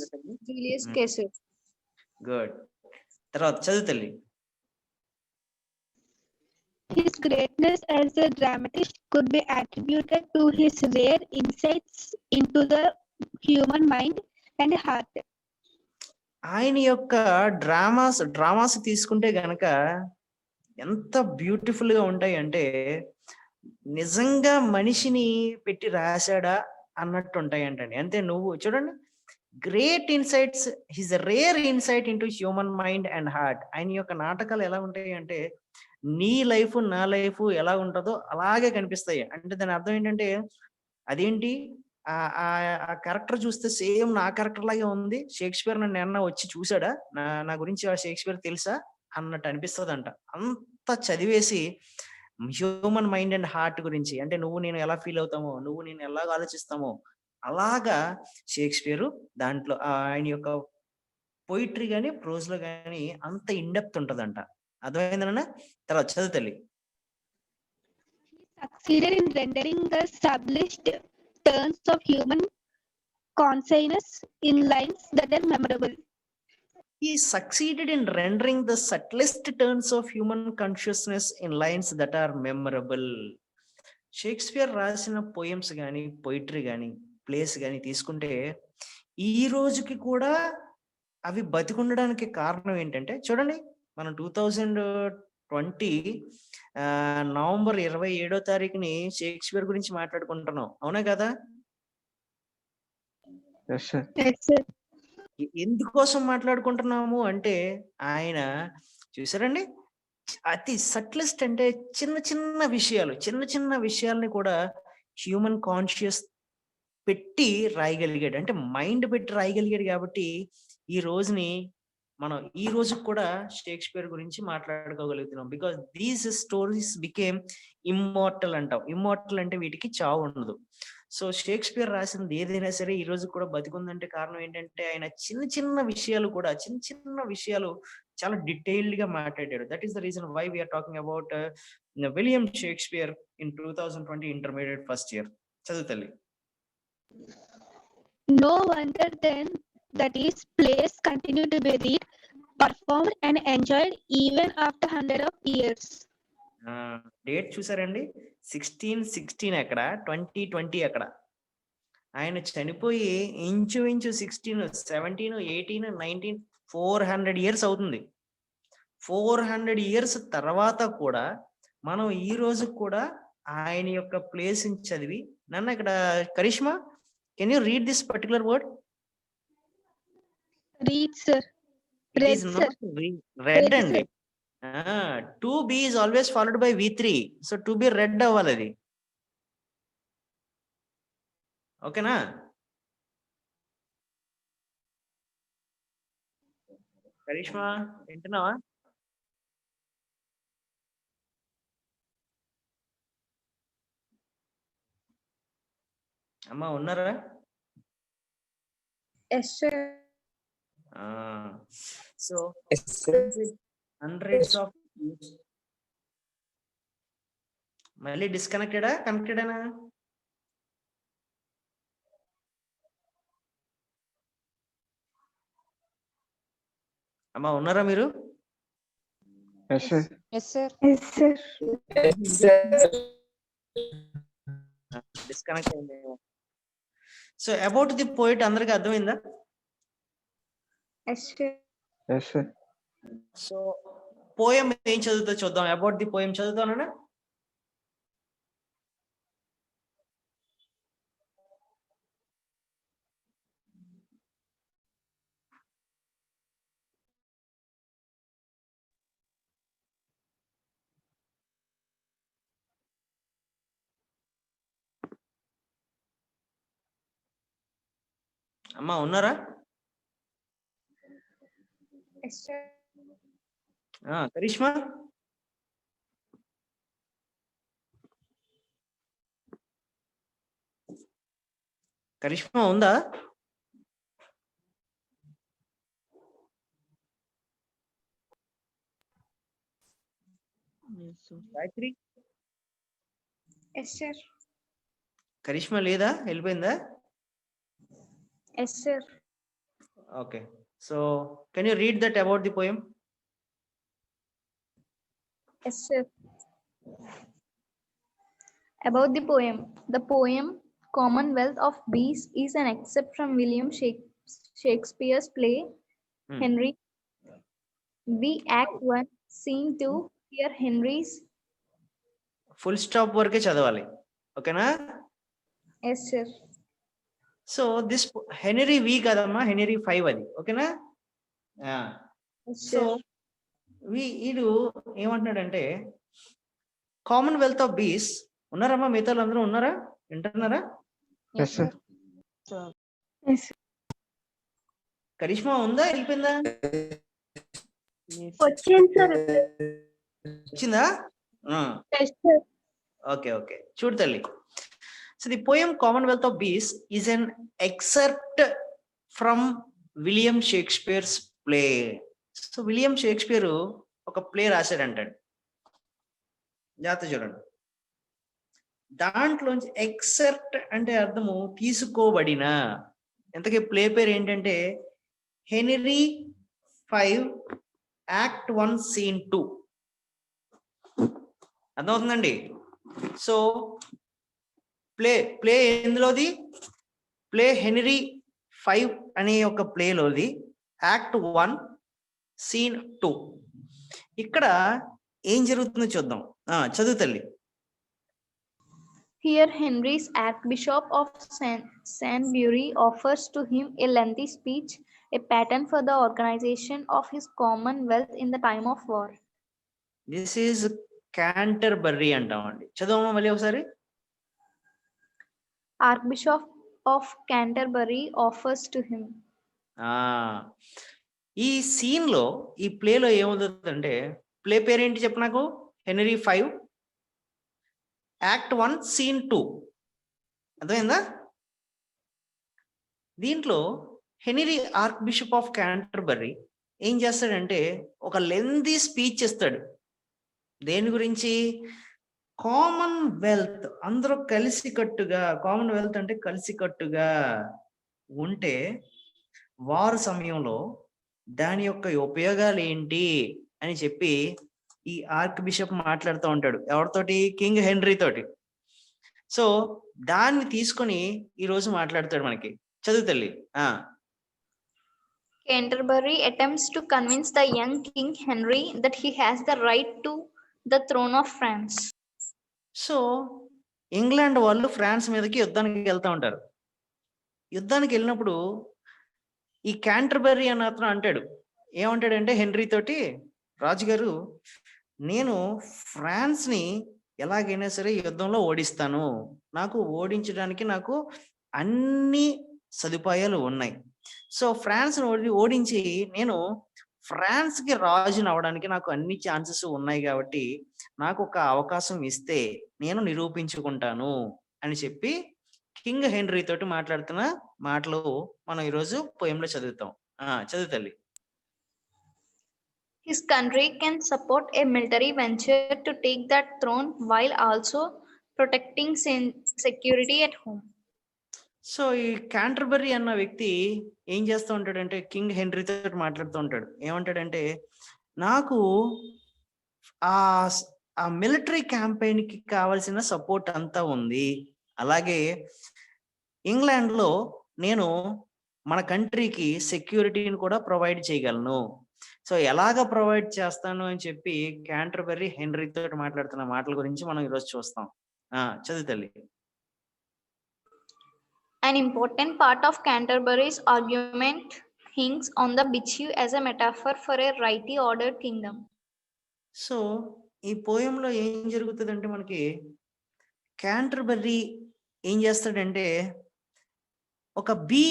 Julius Caesar. Good. తర్వాత చదువు తల్లి. His greatness as a dramatist could be attributed to his rare insights into the human mind and heart. ఆయన యొక్క dramas తీసుకుంటే గనక ఎంత beautiful గా ఉంటాయి అంటే నిజంగా మనిషిని పెట్టి రాశాడా అన్నట్టు ఉంటాయి అంటండి. అంతే. నువ్వు చూడండి, great insights, his rare insight into human mind and heart. ఆయన యొక్క నాటకాలు ఎలా ఉంటాయి అంటే నీ లైఫ్ నా లైఫ్ ఎలా ఉంటుందో అలాగే కనిపిస్తాయి. అంటే దాని అర్థం ఏంటంటే అదేంటి, ఆ క్యారెక్టర్ చూస్తే సేమ్ నా క్యారెక్టర్ లాగే ఉంది, షేక్స్పియర్ నన్ను ఎన్న వచ్చి చూసాడా, నా గురించి ఆ షేక్స్పియర్ తెలుసా అన్నట్టు అనిపిస్తుంది అంట. అంత చదివేసి హ్యూమన్ మైండ్ అండ్ హార్ట్ గురించి, అంటే నువ్వు నేను ఎలా ఫీల్ అవుతామో, నువ్వు నేను ఎలాగ ఆలోచిస్తామో అలాగా షేక్స్పియర్ దాంట్లో ఆయన యొక్క పోయిటరీ గానీ ప్రోజ్ లో గానీ అంత ఇండెప్త్ ఉంటదంట. అర్థమైందన్న? తర్వాత చదువు తల్లి. Succeeded in rendering the established turns of human consciousness in lines that are memorable. He succeeded in rendering the subtlest turns of human consciousness in lines that are memorable. Shakespeare రాసిన poems కానీ poetry కానీ place కానీ తీసుకుంటే ఈ రోజుకి కూడా అవి బతికుండడానికి కారణం ఏంటంటే చూడండి, మనం 2020 నవంబర్ 27వ తారీఖుని షేక్స్పియర్ గురించి మాట్లాడుకుంటున్నాం, అవునా కదా? Yes, sir. Yes, sir. ఎందుకోసం మాట్లాడుకుంటున్నాము అంటే ఆయన చూసారండి, అతి సట్లెస్ట్ అంటే చిన్న చిన్న విషయాల్ని కూడా హ్యూమన్ కాన్షియస్ పెట్టి రాయగలిగాడు, అంటే మైండ్ పెట్టి రాయగలిగాడు. కాబట్టి ఈ రోజుని మనం ఈ రోజు కూడా షేక్స్పియర్ గురించి మాట్లాడుకోగలుగుతున్నాం. Because these stories became immortal అంటాం. ఇమ్మోర్టల్ అంటే వీటికి చావు ఉండదు. సో షేక్స్పియర్ రాసింది ఏదైనా సరే ఈ రోజు కూడా బతికుందంటే కారణం ఏంటంటే ఆయన చిన్న విషయాలు చాలా డీటెయిల్డ్ గా మాట్లాడాడు. That is the reason why we're talking about William Shakespeare in 2020 intermediate first year. చదువు తల్లి. No wonder then that his plays continue to be read, performed and enjoyed even after 100 of years. Date చూసారండి, 1616 ఎక్కడ, 2020 ఎక్కడ. ఆయన చనిపోయి ఇంచుమించు 16, 17, 18, 19, 400 years అవుతుంది. 400 years తర్వాత కూడా మనం ఈ రోజు కూడా ఆయన యొక్క ప్లేస్ చదివి, నన్ను ఇక్కడ Karishma, can you read this particular word? Read, sir. It is not read అండి. 2B is always followed by V3. So 2B read అవ్వాలి అది. ఓకేనా? కరిష్మా వింటున్నావా? అమ్మా ఉన్నారా? Yes, sir. So Yes, sir. hundreds of మళ్ళీ డిస్కనెక్టెడా కనెక్టెడేనా? అమ్మా ఉన్నారా మీరు? Yes, sir. Yes, sir. Yes, sir. Yes, sir. Disconnect అయింది. సో అబౌట్ ది పోయిట్ అందరికి అర్థమైందా? Yes, sir. Yes, sir. So poem ఏం చదువుతో చూద్దాం. అబౌట్ ది పోయం చదువుతానా? అమ్మా ఉన్నారా? Yes, sir. కరిష్మా కరిష్మా ఉందా? Gayatri Yes, sir. కరిష్మా లేదా, వెళ్ళిపోయిందా? Yes, sir. Okay, so can you read that about the poem? Yes, sir. About the poem Commonwealth of Bees is an excerpt from William Shakespeare's play Henry. The Act 1, Scene 2. Here Henry's. Full stop వరకే చదవాలి, ఓకేనా? Yes, sir. So this హెనరీ వి కదమ్మా, హెనరీ 5 అది, ఓకేనా? Yes, so sir. వీడు ఏమంటున్నాడంటే Commonwealth of బీస్. ఉన్నారమ్మా మిగతా అందరూ ఉన్నారా, వింటున్నారా? Yes, sir. Yes, sir. Karishma ఉందా, వెళ్ళిపోయిందా? వచ్చింది సార్. వచ్చిందా? Yes, sir. ఓకే ఓకే, చూడు తల్లి. So the poem commonwealth of bees is an excerpt from William Shakespeare's play. So William Shakespeare ఒక ప్లే రాశాడంటాడు, జాగ్రత్త చూడండి. దాంట్లోంచి ఎక్సెప్ట్ అంటే అర్థము తీసుకోబడిన. ఎంతకీ ప్లే పేరు ఏంటంటే హెనరీ 5 Act 1 Scene 2. అర్థమవుతుందండి? సో ప్లే ఎందులోది? ప్లే హెనరీ 5 అనే ఒక ప్లేలోది, Act 1 Scene 2. ఇక్కడ ఏం జరుగుతుందో చూద్దాం, చదువు తల్లి. Here Henry's Archbishop of Sandbury offers to him a lengthy speech, a pattern for the organization of his commonwealth in the time of war. This is Canterbury అంటామండి. చదవమా మళ్ళీ ఒకసారి. Archbishop of Canterbury offers to him. ఈ scene లో, ఈ ప్లేలో ఏమవుతుందంటే, play పేరేంటి చెప్పు నాకు? హెనరీ 5 Act 1 Scene 2. అర్థమైందా? దీంట్లో హెనరీ ఆర్క్ బిషప్ ఆఫ్ క్యాంటర్బరీ ఏం చేస్తాడంటే ఒక లెందీ స్పీచ్ ఇస్తాడు. దేని గురించి? కామన్వెల్త్ అందరూ కలిసికట్టుగా, కామన్వెల్త్ అంటే కలిసికట్టుగా ఉంటే వారు సమయంలో దాని యొక్క ఉపయోగాలు ఏంటి అని చెప్పి ఈ ఆర్క్ బిషప్ మాట్లాడుతూ ఉంటాడు. ఎవరితోటి? కింగ్ హెన్రీ తోటి. సో దాన్ని తీసుకొని ఈ రోజు మాట్లాడతాడు మనకి. చదువు తల్లి. Canterbury attempts to convince the young King Henry that he has the right to the throne of France. So England వాళ్ళు ఫ్రాన్స్ మీదకి యుద్ధానికి వెళ్తూ ఉంటారు. యుద్ధానికి వెళ్ళినప్పుడు ఈ క్యాంటర్బరీ అన్న అతను అంటాడు, ఏమంటాడంటే హెన్రీ తోటి, రాజుగారు నేను ఫ్రాన్స్ ని ఎలాగైనా సరే యుద్ధంలో ఓడిస్తాను, నాకు ఓడించడానికి నాకు అన్ని సదుపాయాలు ఉన్నాయి. సో ఫ్రాన్స్ ఓడించి నేను ఫ్రాన్స్ కి రాజుని అవడానికి నాకు అన్ని ఛాన్సెస్ ఉన్నాయి, కాబట్టి నాకు ఒక అవకాశం ఇస్తే నేను నిరూపించుకుంటాను అని చెప్పి కింగ్ హెన్రీ తోటి మాట్లాడుతున్న మాటలు మనం ఈరోజు పోయంలో చదువుతాం. చదువు తల్లి. His country can support a military venture to take that throne while also protecting security at home. So ఈ క్యాంటర్బరీ అన్న వ్యక్తి ఏం చేస్తూ ఉంటాడంటే కింగ్ హెన్రీ తోటి మాట్లాడుతూ ఉంటాడు. ఏమంటాడంటే నాకు ఆ మిలిటరీ క్యాంపెయిన్ కి కావాల్సిన సపోర్ట్ అంతా ఉంది, అలాగే ఇంగ్లాండ్ లో నేను మన కంట్రీకి సెక్యూరిటీని కూడా ప్రొవైడ్ చేయగలను. సో ఎలాగ ప్రొవైడ్ చేస్తాను అని చెప్పి క్యాంటర్బరీ హెన్రీ తోటి మాట్లాడుతున్న మాటల గురించి మనం ఈరోజు చూస్తాం. చదువు తల్లి. An important part of Canterbury's argument hinges on the Bichu as a metaphor for a rightly ordered kingdom. So ఈ పోయంలో ఏం జరుగుతుందంటే మనకి క్యాంటర్బరీ ఏం చేస్తాడంటే ఒక బీ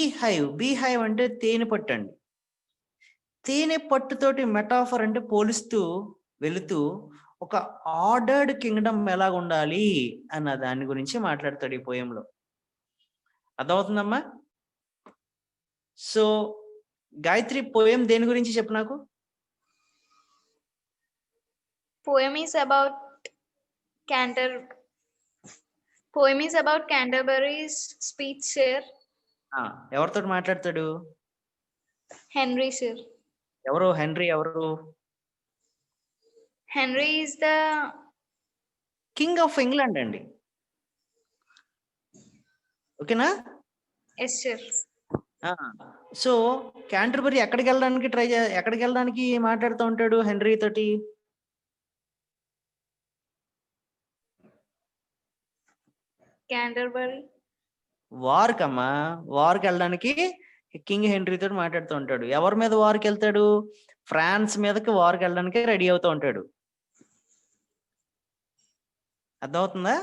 హైవ్ అంటే తేనె పట్టు అండి. తేనె పట్టుతోటి మెటాఫర్ అంటే పోలిస్తూ వెళుతూ ఒక ఆర్డర్డ్ కింగ్డమ్ ఎలా ఉండాలి అన్న దాని గురించి మాట్లాడతాడు ఈ పోయంలో. అర్థమవుతుందమ్మా? సో గాయత్రి, పోయం దేని గురించి చెప్పు నాకు. Poem is about Canterbury's speech, sir. ఎవరితో మాట్లాడతాడు? Henry, sir. ఎవరు హెన్రీ? ఎవరు? Henry is the king of England అండి. ఓకేనా? yes, sir. సో క్యాంటర్బరీ ఎక్కడికి వెళ్ళడానికి మాట్లాడుతూ ఉంటాడు హెన్రీ తోటి? Canterbury. వార్కి వెళ్ళడానికి కింగ్ హెన్రీ తోటి మాట్లాడుతూ ఉంటాడు. ఎవరి మీద వార్కి వెళ్తాడు? ఫ్రాన్స్ మీదకి వార్కి వెళ్ళడానికి రెడీ అవుతూ ఉంటాడు. అర్థమవుతుందా?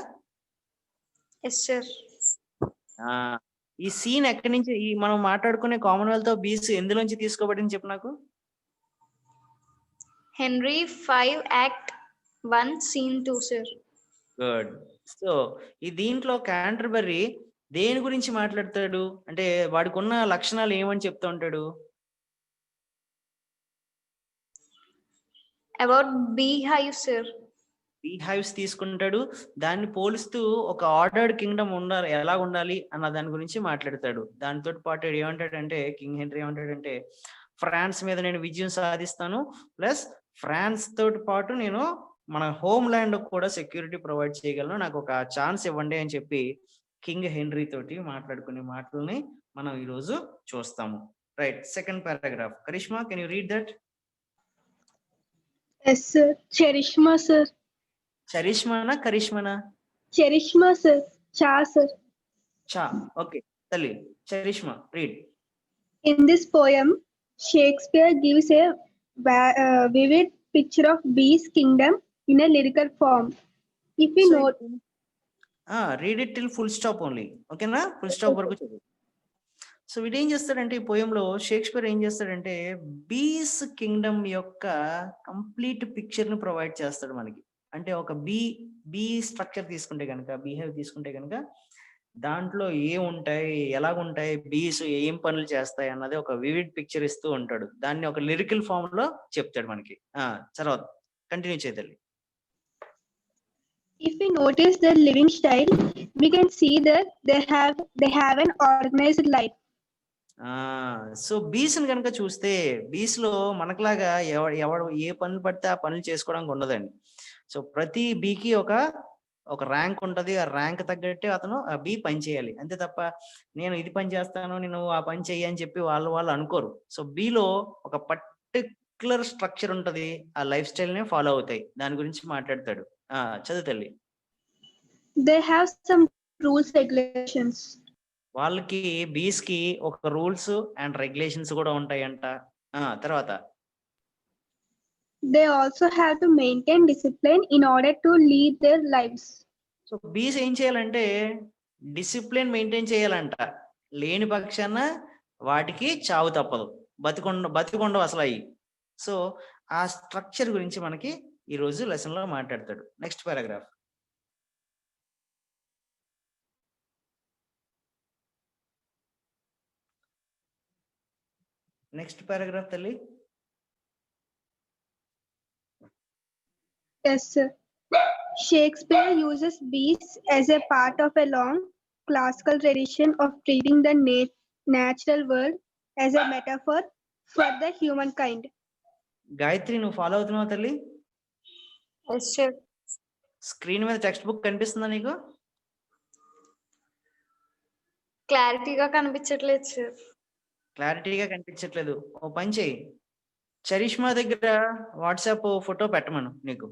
Yes, sir. ఈ సీన్ ఎక్కడి నుంచి, ఈ మనం మాట్లాడుకునే కామన్వెల్త్ ఆఫ్ బీస్ ఎందులోంచి తీసుకోబడింది చెప్పు నాకు. Henry 5 Act 1 Scene 2, sir. Good. So ఈ దీంట్లో క్యాంటర్బరీ దేని గురించి మాట్లాడతాడు అంటే వాడికి ఉన్న లక్షణాలు ఏమని చెప్తూ ఉంటాడు? About beehive, sir. Beehives తీసుకుంటాడు. దాన్ని పోలుస్తూ ఒక ఆర్డర్డ్ కింగ్డమ్ ఉండాలి, ఎలా ఉండాలి అన్న దాని గురించి మాట్లాడతాడు. దానితో పాటు ఏమంటాడంటే కింగ్ హెన్రీ ఏమంటాడంటే, ఫ్రాన్స్ మీద నేను విజయం సాధిస్తాను, ప్లస్ ఫ్రాన్స్ తోటి పాటు నేను మన హోమ్ ల్యాండ్ కూడా సెక్యూరిటీ ప్రొవైడ్ చేయగలను, నాకు ఒక ఛాన్స్ ఇవ్వండి అని చెప్పి కింగ్ హెన్రీ తోటి మాట్లాడుకునే మాటల్ని మనం ఈరోజు చూస్తాము. Right, second paragraph. Karishma, can you read that? Yes, sir. Cherishma, sir. చరిష్మానా కరిష్మానా? Cherishma, sir. Cha, sir. చా. ఓకే తల్లి, Charishma, read. In this poem, Shakespeare gives a vivid picture of Bee's kingdom in a lyrical form. If we note, read it till full stop only. ఓకేనా? Full stop వరకు చదువు. So వీడు ఏం చేస్తాడంటే ఈ పోయంలో Shakespeare ఏం చేస్తాడంటే బీస్ కింగ్డమ్ యొక్క కంప్లీట్ పిక్చర్ ని ప్రొవైడ్ చేస్తాడు మనకి. అంటే ఒక బీ స్ట్రక్చర్ తీసుకుంటే కనుక, బిహేవ్ తీసుకుంటే కనుక దాంట్లో ఏముంటాయి, ఎలాగుంటాయి, బీస్ ఏం పనులు చేస్తాయి అన్నది ఒక వివిడ్ పిక్చర్ ఇస్తూ ఉంటాడు. దాన్ని ఒక లిరికల్ ఫామ్ లో చెప్తాడు మనకి. తర్వాత కంటిన్యూ చేయాలి. if we notice their living style, we can see that they have an organized life. So బీస్ ని కనుక చూస్తే బీస్ లో మనకులాగా ఎవడు ఏ పనులు పడితే ఆ పనులు చేసుకోవడానికి ఉండదండి. సో ప్రతి బీకి ఒక ర్యాంక్ ఉంటది. ఆ ర్యాంక్ తగ్గట్టే అతను ఆ బీ పని చేయాలి, అంతే తప్ప నేను ఇది పని చేస్తాను, నేను ఆ పని చెయ్యి అని చెప్పి వాళ్ళు అనుకోరు. సో బీలో ఒక పర్టికులర్ స్ట్రక్చర్ ఉంటది, ఆ లైఫ్ స్టైల్ నే ఫాలో అవుతాయి. దాని గురించి మాట్లాడతాడు. చదువు తల్లి. They have some rules, regulations. వాళ్ళకి బీస్ కి ఒక రూల్స్ అండ్ రెగ్యులేషన్స్ కూడా ఉంటాయంట. తర్వాత They also have to maintain discipline in order to lead their lives. So బీస్ ఏం చేయాలంటే డిసిప్లిన్ మెయింటైన్ చేయాలంట. లేని పక్షాన వాటికి చావు తప్పదు, బతికొండవు అసలు అయ్యి. సో ఆ స్ట్రక్చర్ గురించి మనకి ఈ రోజు లెసన్ లో మాట్లాడతాడు. Next paragraph. నెక్స్ట్ పారాగ్రాఫ్ తల్లి. Yes, sir. Shakespeare uses bees as a part of a long classical tradition of treating the natural world as a metaphor for the humankind. Gayatri, నువ్వు follow అవుతున్నావా తల్లి? Yes, sir. Screen మీద text book కనిపిస్తుందా నీకు? క్లారిటీగా కనిపించట్లేదు sir. క్లారిటీగా కనిపించట్లేదు. ఓ పని చేయి, చరిష్మా దగ్గర వాట్సాప్ ఫోటో పెట్టమను. నీకు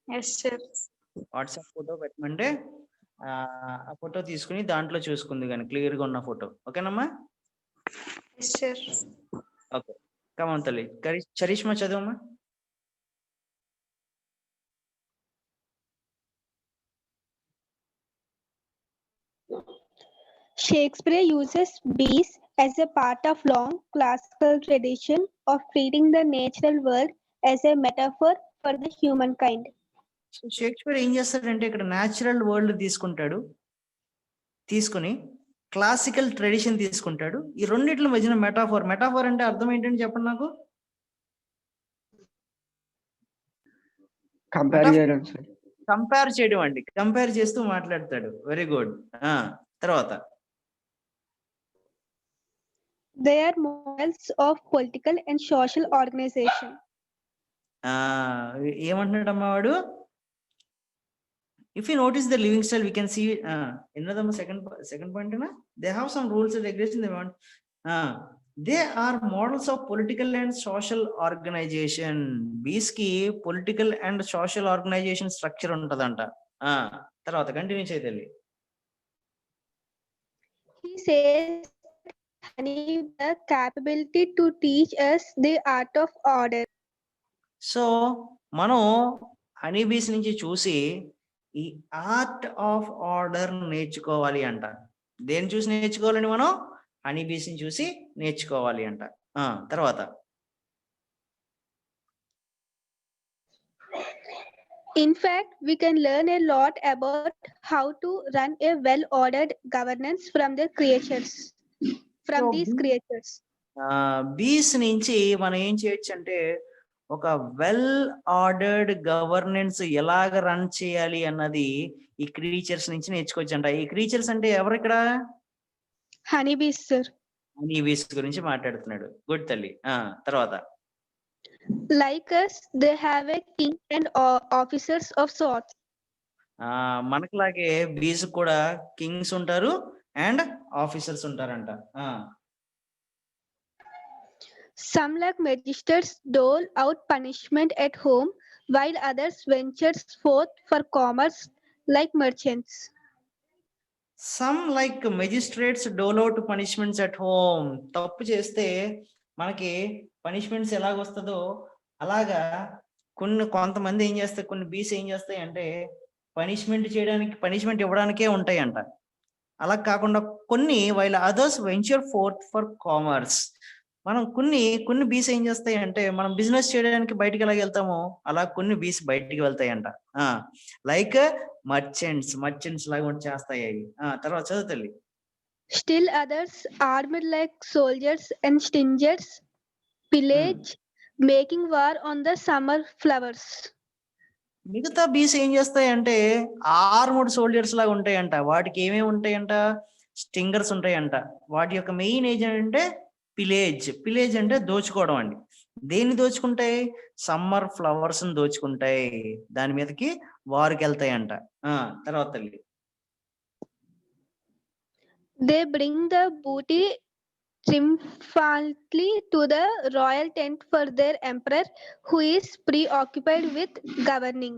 ఎస్ సార్. వాట్సాప్ ఫోటో పెట్టమంటే ఆ ఫోటో తీసుకుని దాంట్లో చూసుకుంది కానీ క్లియర్ గా ఉన్న ఫోటో. ఓకేనమ్మా? Yes sir. ఓకే, కమాన్ తల్లి. Charisma చదువమ్మా. Shakespeare uses bees as a part of long classical tradition of treating the natural world as a metaphor for the humankind. So Shakespeare ఏం చేస్తాడంటే ఇక్కడ న్యాచురల్ వరల్డ్ తీసుకుని classical tradition తీసుకుంటాడు. ఈ రెండిట్ల మధ్యన metaphor అంటే అర్థం ఏంటంటే చెప్పండి నాకు. కంపేర్ చేయడం సార్. కంపేర్ చేయడం అండి, కంపేర్ చేస్తూ మాట్లాడతాడు. Very good. తర్వాత They are models of political and social organization. ఏమంటున్నాడమ్మా వాడు? If you notice the living style, we can see another second point na, they have some rules and regulations they want. They are models of political and social organization. Bees ki political and social organization structure untadanta. Tarvata continue cheytali. He says honey the capability to teach us the art of order. So మనం honey bees నుంచి చూసి ఈ art of order నేర్చుకోవాలి అంట. దేని చూసి నేర్చుకోవాలండి మనం? హనీ బీస్ ని చూసి నేర్చుకోవాలి అంట. తర్వాత In fact, we can learn a lot about how to run a well-ordered governance from the creatures. From So, these creatures. బీస్ నుంచి మనం ఏం చేయొచ్చు అంటే ఒక వెల్ ఆర్డర్డ్ గవర్నెన్స్ ఎలాగ రన్ చేయాలి అన్నది ఈ క్రీచర్స్ నుంచి నేర్చుకోవచ్చు అంట. ఈ క్రీచర్స్ అంటే ఎవరు ఇక్కడ? Honeybees, sir. హనీ బీస్ గురించి మాట్లాడుతున్నాడు. గుడ్ తల్లి. తర్వాత Like us, they have a king and officers of sorts. మనకులాగే బీస్ కూడా కింగ్స్ ఉంటారు అండ్ ఆఫీసర్స్ ఉంటారంట. Some like magistrates dole out punishment at home, while others ventures forth for commerce like merchants. Some like magistrates dole out punishments at home. తప్పు చేస్తే మనకి punishments ఎలాగొస్తుందో అలాగా కొంతమంది ఏం చేస్తాయి, కొన్ని బీస్ ఏం చేస్తాయి అంటే పనిష్మెంట్ ఇవ్వడానికే ఉంటాయంట. అలా కాకుండా కొన్ని while others venture fourth for commerce. మనం కొన్ని బీస్ ఏం చేస్తాయి అంటే మనం బిజినెస్ చేయడానికి బయటికి ఎలాగ వెళ్తామో అలా కొన్ని బీస్ బయటికి వెళ్తాయంట. లైక్ మర్చెంట్స్ లాగా చేస్తాయి అవి. తర్వాత చదువుతల్లి. Still others, armed like soldiers and stingers, pillage, making war on the summer flowers. మిగతా బీస్ ఏం చేస్తాయి అంటే ఆర్మడ్ సోల్జర్స్ లాగా ఉంటాయంట. వాటికి ఏమేమి ఉంటాయంట? స్టింగర్స్ ఉంటాయంట. వాటి యొక్క మెయిన్ ఏజ్ అంటే పిలేజ్ అంటే దోచుకోవడం అండి. దేన్ని దోచుకుంటాయి? సమ్మర్ ఫ్లవర్స్ ని దోచుకుంటాయి. దాని మీదకి వారికి వెళ్తాయంట. తర్వాత తల్లి They bring the booty triumphantly to the royal tent for their emperor, who is preoccupied with governing.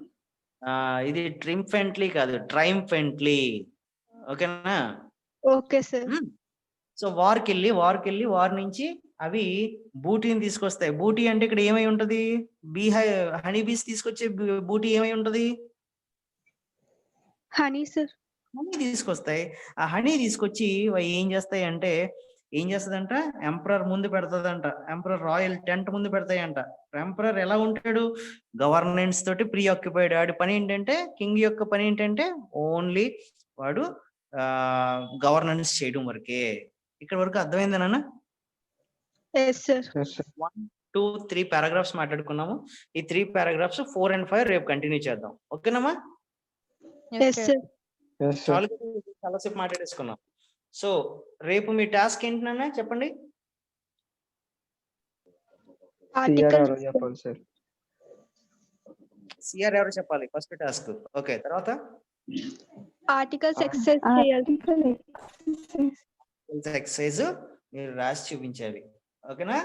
ఇది ట్రింఫెంట్లీ కాదు, ట్రైంఫెంట్లీ. ఓకేనా? Okay, sir. సో వారికి వెళ్ళి వారి నుంచి అవి బూటీని తీసుకొస్తాయి. బూటీ అంటే ఇక్కడ ఏమై ఉంటది? హనీ బీస్ తీసుకొచ్చే బూటీ ఏమై ఉంటది? Honey, sir. హనీ తీసుకొస్తాయి. ఆ హనీ తీసుకొచ్చి ఏం చేస్తాయి అంటే ఏం చేస్తదంట? ఎంపరర్ ముందు పెడతదంట. ఎంపరర్ రాయల్ టెంట్ ముందు పెడతాయంట. ఎంపరర్ ఎలా ఉంటాడు? గవర్నెన్స్ తోటి ప్రీ ఆక్యుపైడ్. వాడి పని ఏంటంటే, కింగ్ యొక్క పని ఏంటంటే ఓన్లీ వాడు గవర్నెన్స్ చేయడం వరకే. ఇక్కడ వరకు అర్థమైందా నాన్న? Yes, sir. 1, 2, 3 పారాగ్రాఫ్స్ మాట్లాడుకున్నాము. ఈ 3 పారాగ్రాఫ్స్ 4 and 5 రేపు కంటిన్యూ చేద్దాం. ఓకేనమ్మా? Yes, sir. చాలాసేపు మాట్లాడేసుకున్నాం. సో రేపు మీ టాస్క్ ఏంటి నాన్న చెప్పండి. Articles. చెప్పండి సార్. సిఆర్ ఎవరు చెప్పాలి ఫస్ట్ టాస్క్. ఓకే, తర్వాత Articles exercise చేయాలి. ఎక్సర్సైజ్ మీరు రాసి చూపించాలి. ఓకేనా?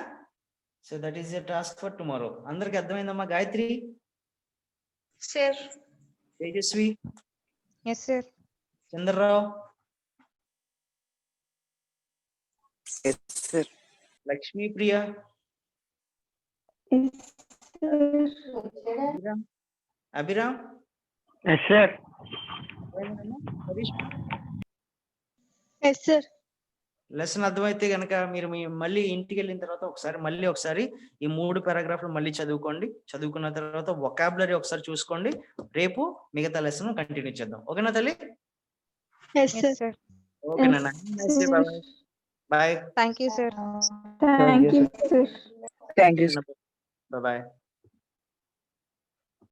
So that is your task for tomorrow. అందరికి అర్థమైందమ్మా? Gayatri, sir. Tejaswi, Yes, sir. Chandrarao, Yes, sir. Lakshmi Priya, Abhiram, yes sir. Harish, Yes, sir. Lesson అర్థమైతే గనక మీరు మళ్ళీ ఇంటికి వెళ్ళిన తర్వాత ఒకసారి ఈ 3 పారాగ్రాఫ్లు మళ్ళీ చదువుకోండి. చదువుకున్న తర్వాత వొకాబులరీ ఒకసారి చూసుకోండి. రేపు మిగతా లెసన్ కంటిన్యూ చేద్దాం. ఓకేనా తల్లి? Yes, sir. Yes, sir. ఓకేనా? Bye. Thank you, sir. Thank you, sir. Thank you. Bye.